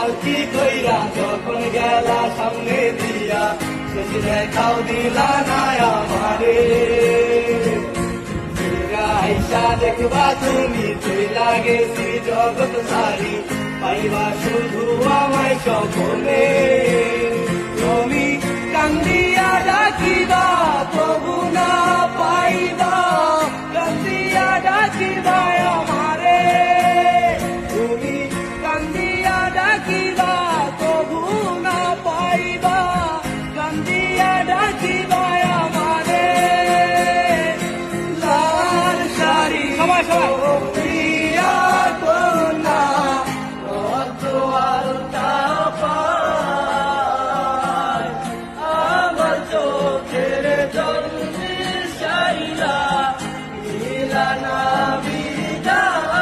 পালকি কইরা যখন গেলা সামনে দিয়া, শেষ দেখাও দিলা না আমারে। আইসা দেখবা তুমি চইলা গেছি জগৎ সারি, পাইবা শুধু আমায় স্বপ্নে। তুমি কান্দিয়া ডাকিবা তবু না পাইবা